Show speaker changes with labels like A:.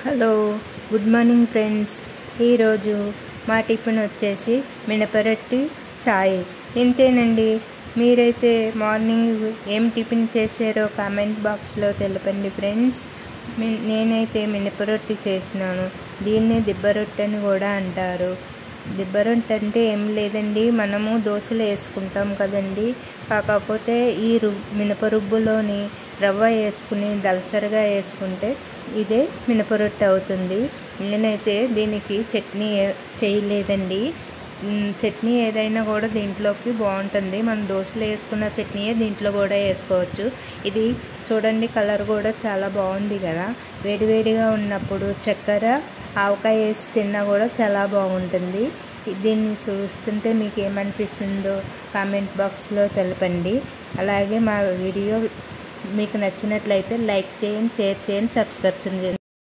A: Hello good morning friends. ఈరోజు మా tiffin వచ్చేసి మినపరొట్టి చాయ్. ఇంతేనండి. మీరైతే మార్నింగ్ ఏం టిఫిన్ చేశారో కామెంట్ బాక్స్లో తెలపండి ఫ్రెండ్స్. నేనైతే మినపరొట్టి చేసినాను. దీన్నే దిబ్బరొట్టి అని కూడా అంటారు. దిబ్బరొట్టి అంటే ఏం లేదండి, మనము దోశలు వేసుకుంటాం కదండి, కాకపోతే ఈ మినపరుబ్బులోని రవ్వ వేసుకుని దల్చరగా వేసుకుంటే ఇదే మినపరొట్టి అవుతుంది. నేనైతే దీనికి చట్నీ చేయలేదండి. చట్నీ ఏదైనా కూడా దీంట్లోకి బాగుంటుంది. మనం దోశలు వేసుకున్న చట్నీయే దీంట్లో కూడా వేసుకోవచ్చు. ఇది చూడండి, కలర్ కూడా చాలా బాగుంది కదా. వేడివేడిగా ఉన్నప్పుడు చక్కెర ఆవకాయ వేసి తిన్నా కూడా చాలా బాగుంటుంది. దీన్ని చూస్తుంటే మీకు ఏమనిపిస్తుందో కామెంట్ బాక్స్లో తెలపండి. అలాగే మా వీడియో మీకు నచ్చినట్లయితే లైక్ చేయండి, షేర్ చేయండి, సబ్స్క్రైబ్ చేయండి.